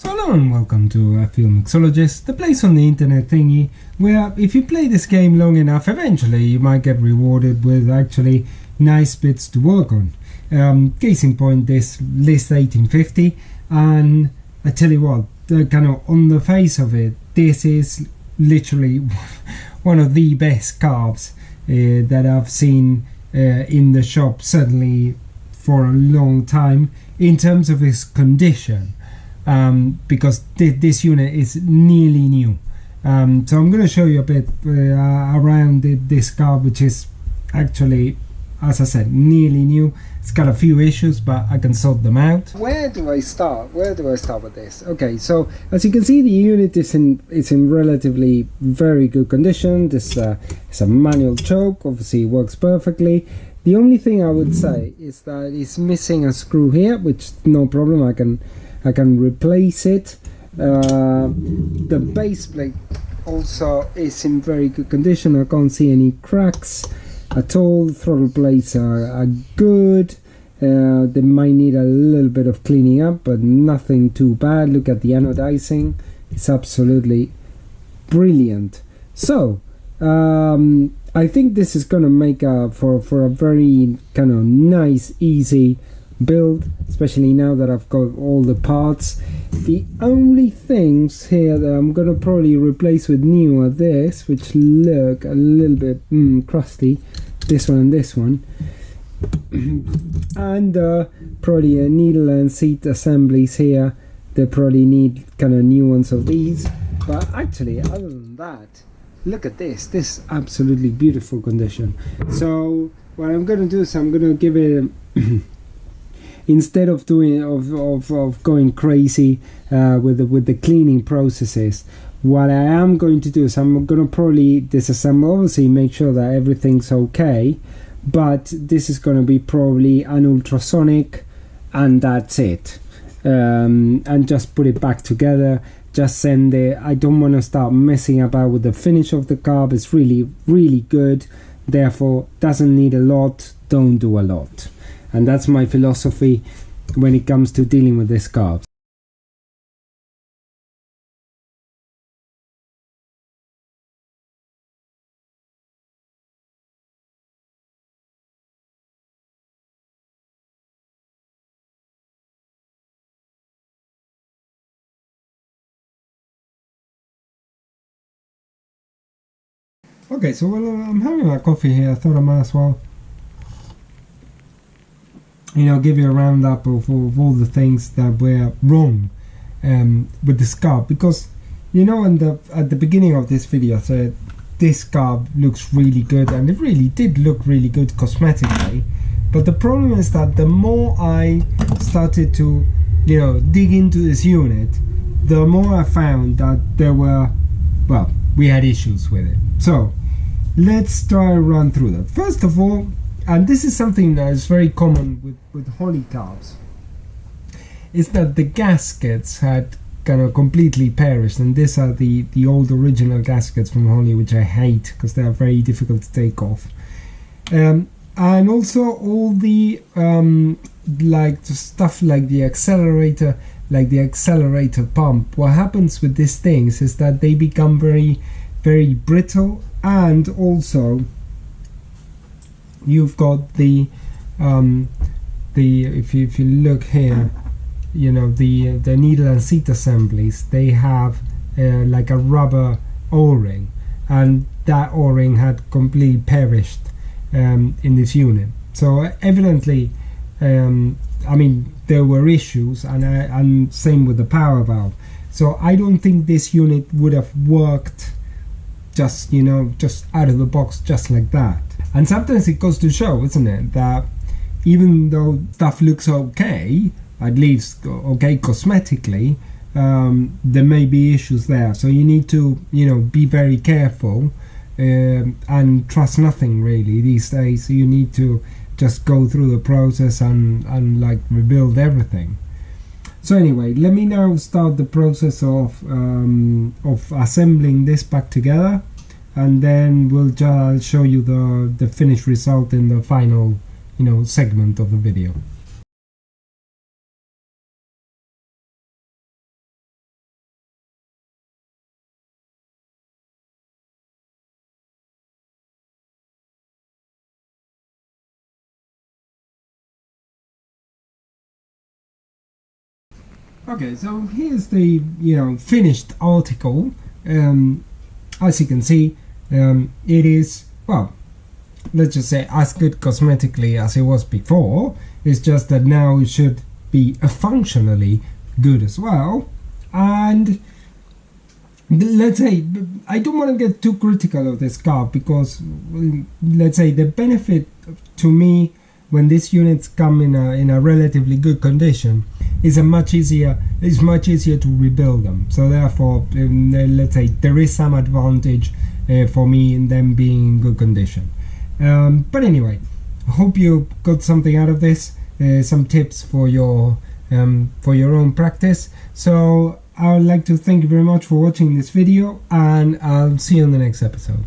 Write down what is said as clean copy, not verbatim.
So hello and welcome to Mixologist, the place on the internet thingy where if you play this game long enough, eventually you might get rewarded with actually nice bits to work on. Case in point, this list 1850, and I tell you what, kind of on the face of it, this is literally one of the best carbs that I've seen in the shop, certainly for a long time, in terms of its condition. Because this unit is nearly new, so I'm going to show you a bit around this car, which is actually, as I said, nearly new. It's got a few issues, but I can sort them out. Where do I start with this? Okay, so as you can see, the unit is in relatively very good condition. This is a manual choke, obviously it works perfectly. The only thing I would say is that it's missing a screw here, which no problem, I can replace it. The base plate also is in very good condition. I can't see any cracks at all. The throttle plates are good. They might need a little bit of cleaning up, but nothing too bad. Look at the anodizing, it's absolutely brilliant. So I think this is gonna make for a very kind of nice, easy build, especially now that I've got all the parts. The only things here that I'm gonna probably replace with new are this, which look a little bit crusty, this one and this one, and probably a needle and seat assemblies here. They probably need kind of new ones of these, but actually other than that, look at this is absolutely beautiful condition. So what I'm gonna do is I'm gonna give it instead of going crazy with the cleaning processes, what I am going to do is I'm going to probably disassemble, obviously make sure that everything's okay, but this is going to be probably an ultrasonic and that's it, and just put it back together, just send it. I don't want to start messing about with the finish of the carb. It's really good, therefore doesn't need a lot, don't do a lot. And that's my philosophy when it comes to dealing with these carbs. Okay, so while I'm having my coffee here, I thought I might as well, give you a roundup of all the things that were wrong with this carb, because at the beginning of this video I said this carb looks really good, and it really did look really good cosmetically, but the problem is that the more I started to dig into this unit, the more I found that we had issues with it. So let's try and run through that. First of all, and this is something that is very common with Holley carbs, is that the gaskets had kind of completely perished, and these are the old original gaskets from Holley, which I hate because they are very difficult to take off. And also all the like stuff like the accelerator pump. What happens with these things is that they become very brittle, and also you've got the if you look here, the needle and seat assemblies, they have like a rubber o-ring, and that o-ring had completely perished in this unit. So evidently I mean there were issues, and same with the power valve. So I don't think this unit would have worked just out of the box just like that. And sometimes it goes to show, isn't it, that even though stuff looks okay, at least okay cosmetically, there may be issues there. So you need to be very careful and trust nothing really these days. You need to just go through the process and like rebuild everything. So anyway, let me now start the process of assembling this back together, and then we'll just show you the finished result in the final segment of the video. Okay, so here's the finished article. As you can see, it is, well, let's just say as good cosmetically as it was before. It's just that now it should be functionally good as well. And let's say I don't want to get too critical of this car, because let's say the benefit to me when these units come in a relatively good condition is much easier to rebuild them. So therefore, let's say there is some advantage for me in them being in good condition. But anyway, I hope you got something out of this, some tips for your own practice. So I would like to thank you very much for watching this video, and I'll see you on the next episode.